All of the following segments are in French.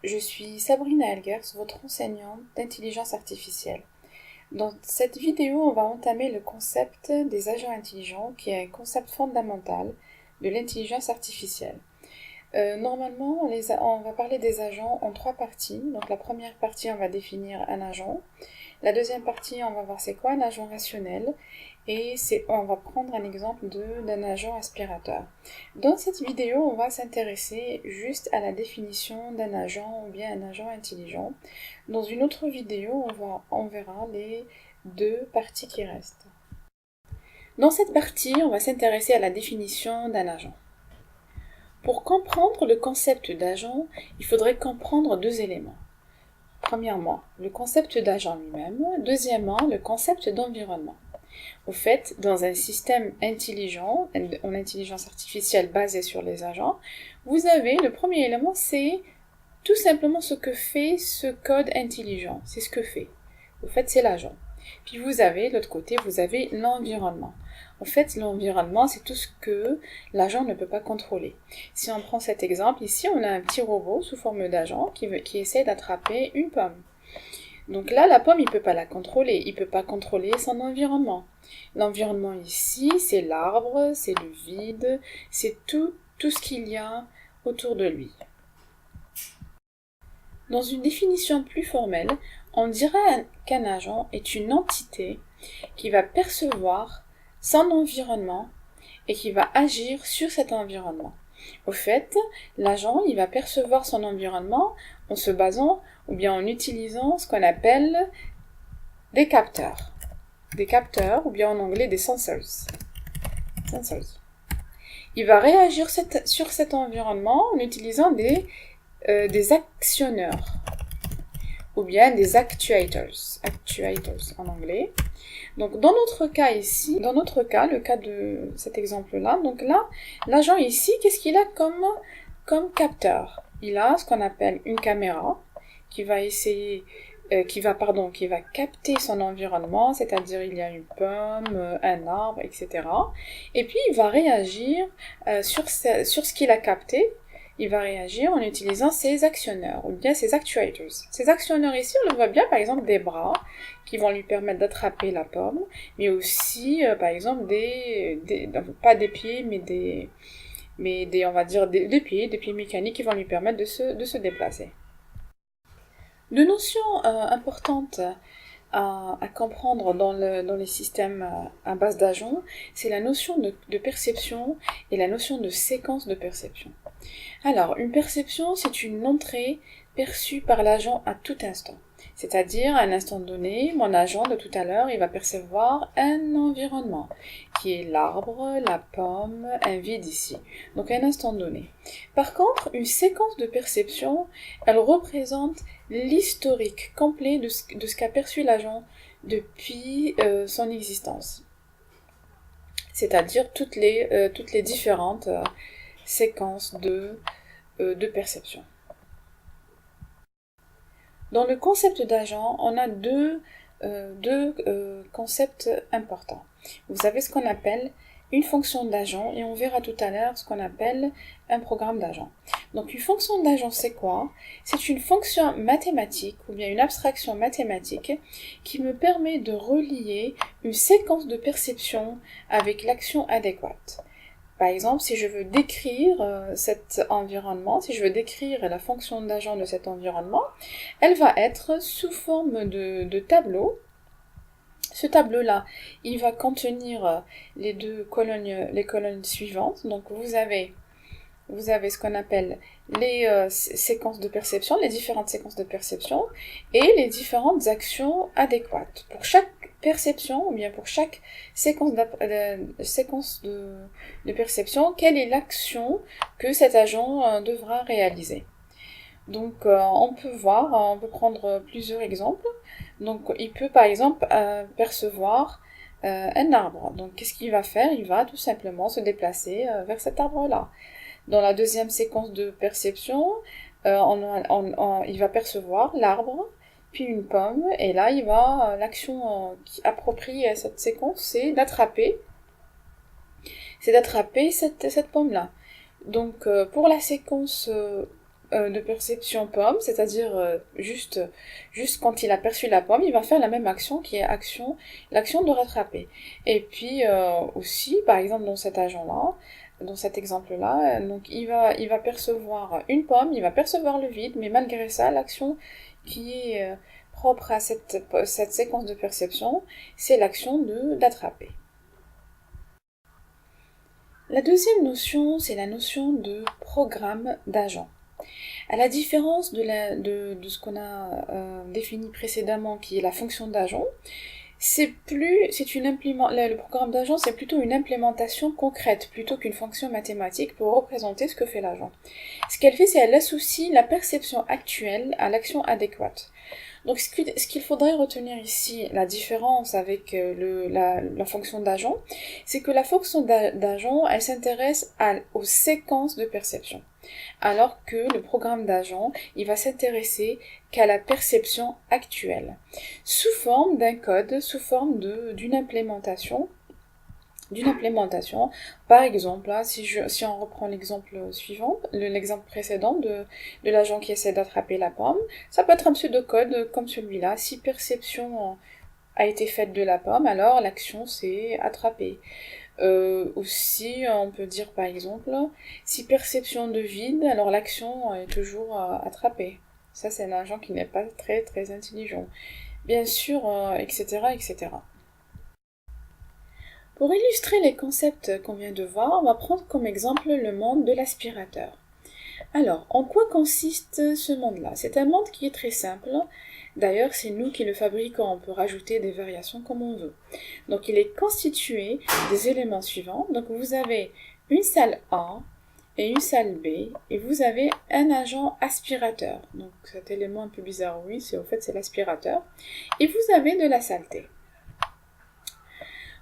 Je suis Sabrina Elgers, votre enseignante d'intelligence artificielle. Dans cette vidéo, on va entamer le concept des agents intelligents, qui est un concept fondamental de l'intelligence artificielle. Normalement, on va parler des agents en trois parties. Donc la première partie, on va définir un agent. La deuxième partie, on va voir c'est quoi un agent rationnel. Et on va prendre un exemple d'un agent aspirateur. Dans cette vidéo, on va s'intéresser juste à la définition d'un agent ou bien un agent intelligent. Dans une autre vidéo, on verra les deux parties qui restent. Dans cette partie, on va s'intéresser à la définition d'un agent. Pour comprendre le concept d'agent, il faudrait comprendre deux éléments. Premièrement, le concept d'agent lui-même. Deuxièmement, le concept d'environnement. Au fait, dans un système intelligent, en intelligence artificielle basée sur les agents, vous avez le premier élément, c'est tout simplement ce que fait ce code intelligent. C'est ce que fait. Au fait, c'est l'agent. Puis vous avez, de l'autre côté, vous avez l'environnement. En fait, l'environnement, c'est tout ce que l'agent ne peut pas contrôler. Si on prend cet exemple, ici, on a un petit robot sous forme d'agent qui essaie d'attraper une pomme. Donc là, la pomme, il ne peut pas la contrôler. Il ne peut pas contrôler son environnement. L'environnement ici, c'est l'arbre, c'est le vide, c'est tout ce qu'il y a autour de lui. Dans une définition plus formelle, on dirait qu'un agent est une entité qui va percevoir son environnement et qui va agir sur cet environnement. Au fait, l'agent, il va percevoir son environnement en se basant ou bien en utilisant ce qu'on appelle des capteurs. Des capteurs ou bien en anglais des sensors. Il va réagir sur cet environnement en utilisant des actionneurs ou bien des actuators en anglais. Donc dans notre cas ici, le cas de cet exemple-là, donc là, l'agent ici, qu'est-ce qu'il a comme capteur? Il a ce qu'on appelle une caméra qui va capter son environnement, c'est-à-dire il y a une pomme, un arbre, etc. Et puis il va réagir sur ce qu'il a capté. Il va réagir en utilisant ses actionneurs, ou bien ses actuators. Ces actionneurs ici, on le voit bien, par exemple, des bras qui vont lui permettre d'attraper la pomme, mais aussi, par exemple, pas des pieds, mais on va dire des pieds mécaniques qui vont lui permettre de se déplacer. Deux notions importantes à comprendre dans les systèmes à base d'agents, c'est la notion de perception et la notion de séquence de perception. Alors, une perception, c'est une entrée perçue par l'agent à tout instant. C'est-à-dire, à un instant donné, mon agent de tout à l'heure, il va percevoir un environnement, qui est l'arbre, la pomme, un vide ici. Donc, à un instant donné. Par contre, une séquence de perception, elle représente l'historique complet de ce qu'a perçu l'agent depuis son existence. C'est-à-dire toutes les différentes séquences de perception. Dans le concept d'agent, on a deux concepts importants. Vous avez ce qu'on appelle une fonction d'agent et on verra tout à l'heure ce qu'on appelle un programme d'agent. Donc une fonction d'agent, c'est quoi? C'est une fonction mathématique ou bien une abstraction mathématique qui me permet de relier une séquence de perception avec l'action adéquate. Par exemple, si je veux décrire cet environnement, si je veux décrire la fonction d'agent de cet environnement, elle va être sous forme de tableau. Ce tableau-là, il va contenir les colonnes suivantes. Donc vous avez ce qu'on appelle les séquences de perception, les différentes séquences de perception et les différentes actions adéquates. Pour chaque perception, ou bien pour chaque séquence de perception, quelle est l'action que cet agent devra réaliser. Donc on peut prendre plusieurs exemples. Donc il peut par exemple percevoir un arbre. Donc qu'est-ce qu'il va faire? Il va tout simplement se déplacer vers cet arbre-là. Dans la deuxième séquence de perception, il va percevoir l'arbre, puis une pomme, et là, l'action qui approprie à cette séquence, c'est d'attraper cette pomme-là. Donc, pour la séquence de perception pomme, c'est-à-dire juste quand il a perçu la pomme, il va faire la même action qui est l'action de rattraper. Et puis aussi, par exemple dans cet agent-là, dans cet exemple-là, donc il va percevoir une pomme, il va percevoir le vide, mais malgré ça, l'action qui est propre à cette séquence de perception, c'est l'action d'attraper. La deuxième notion, c'est la notion de programme d'agent. À la différence de ce qu'on a défini précédemment, qui est la fonction d'agent, le programme d'agent, c'est plutôt une implémentation concrète, plutôt qu'une fonction mathématique pour représenter ce que fait l'agent. Ce qu'elle fait, c'est qu'elle associe la perception actuelle à l'action adéquate. Donc ce qu'il faudrait retenir ici, la différence avec la fonction d'agent, c'est que la fonction d'agent, elle s'intéresse aux séquences de perception, alors que le programme d'agent, il va s'intéresser qu'à la perception actuelle, sous forme d'un code, sous forme d'une implémentation. Par exemple, là, si on reprend l'exemple suivant, l'exemple précédent de l'agent qui essaie d'attraper la pomme, ça peut être un pseudocode comme celui-là. Si perception a été faite de la pomme, alors l'action c'est attraper. Aussi, on peut dire par exemple, si perception de vide, alors l'action est toujours attraper. Ça, c'est un agent qui n'est pas très très intelligent. Bien sûr, etc., etc. Pour illustrer les concepts qu'on vient de voir, on va prendre comme exemple le monde de l'aspirateur. Alors, en quoi consiste ce monde-là? C'est un monde qui est très simple. D'ailleurs, c'est nous qui le fabriquons, on peut rajouter des variations comme on veut. Donc, il est constitué des éléments suivants. Donc, vous avez une salle A et une salle B, et vous avez un agent aspirateur. Donc, cet élément un peu bizarre, oui, c'est l'aspirateur. Et vous avez de la saleté.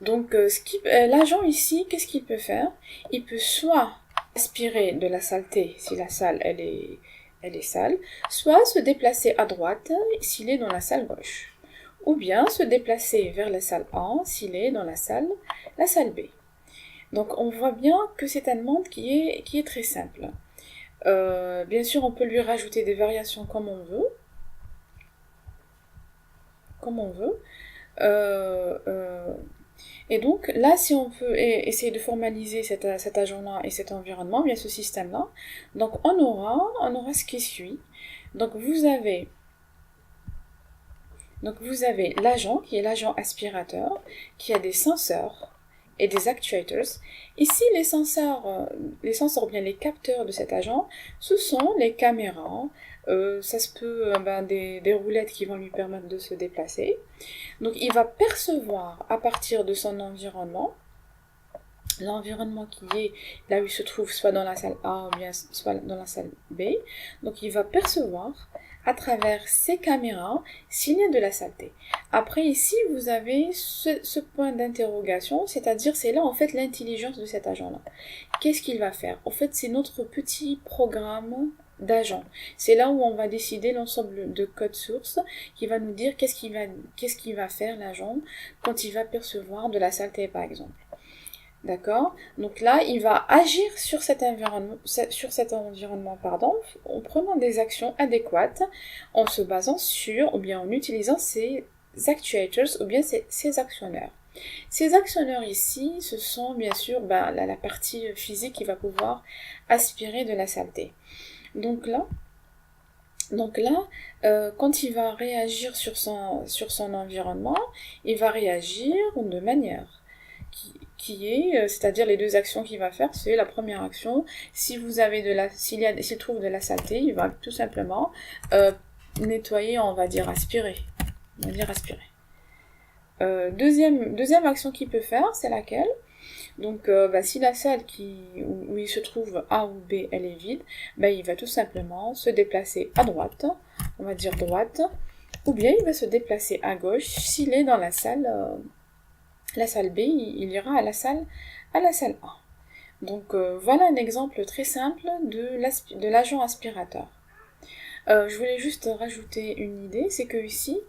Donc, l'agent ici, qu'est-ce qu'il peut faire? Il peut soit aspirer de la saleté si la salle elle est sale, soit se déplacer à droite s'il est dans la salle gauche, ou bien se déplacer vers la salle A s'il est dans la salle B. Donc on voit bien que c'est un monde qui est très simple. Bien sûr, on peut lui rajouter des variations comme on veut. Et donc là, si on peut essayer de formaliser cet agent-là et cet environnement, bien ce système-là, donc on aura ce qui suit. Donc vous avez l'agent qui est l'agent aspirateur, qui a des senseurs et des actuators. Ici, les senseurs ou bien les capteurs de cet agent, ce sont les caméras. Ça se peut des roulettes qui vont lui permettre de se déplacer. Donc il va percevoir à partir de son environnement, l'environnement qui est là où il se trouve, soit dans la salle A ou bien soit dans la salle B. Donc il va percevoir à travers ces caméras s'il y a de la saleté. Après ici, vous avez ce point d'interrogation, c'est-à-dire c'est là en fait l'intelligence de cet agent-là. Qu'est-ce qu'il va faire? En fait, c'est notre petit programme d'agent. C'est là où on va décider l'ensemble de code source qui va nous dire qu'est-ce qu'il va faire l'agent quand il va percevoir de la saleté par exemple. D'accord? Donc là, il va agir sur cet environnement, en prenant des actions adéquates, en se basant sur, ou bien en utilisant ces actuators, ou bien ces actionneurs. Ces actionneurs ici, ce sont bien sûr la partie physique qui va pouvoir aspirer de la saleté. Donc là, quand il va réagir sur son environnement, il va réagir de manière c'est-à-dire les deux actions qu'il va faire, c'est la première action, s'il trouve de la saleté, il va tout simplement nettoyer, on va dire aspirer. Deuxième action qu'il peut faire, c'est laquelle? Donc si la salle où il se trouve A ou B, elle est vide, il va tout simplement se déplacer à droite, on va dire droite, ou bien il va se déplacer à gauche s'il est dans la salle B, il ira à la salle A. Donc voilà un exemple très simple de l'agent aspirateur. Je voulais juste rajouter une idée, c'est que ici,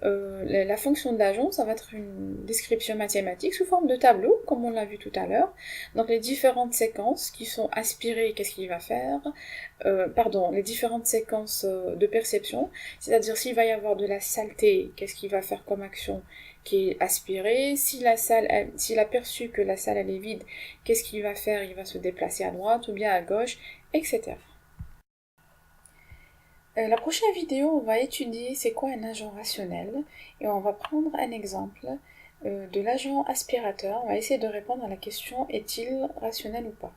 la fonction d'agent, ça va être une description mathématique sous forme de tableau, comme on l'a vu tout à l'heure. Donc les différentes séquences qui sont aspirées, qu'est-ce qu'il va faire? Pardon, les différentes séquences de perception, c'est-à-dire s'il va y avoir de la saleté, qu'est-ce qu'il va faire comme action qui est aspirée? Si s'il a perçu que la salle elle est vide, qu'est-ce qu'il va faire? Il va se déplacer à droite ou bien à gauche, etc. La prochaine vidéo, on va étudier c'est quoi un agent rationnel et on va prendre un exemple de l'agent aspirateur. On va essayer de répondre à la question est-il rationnel ou pas.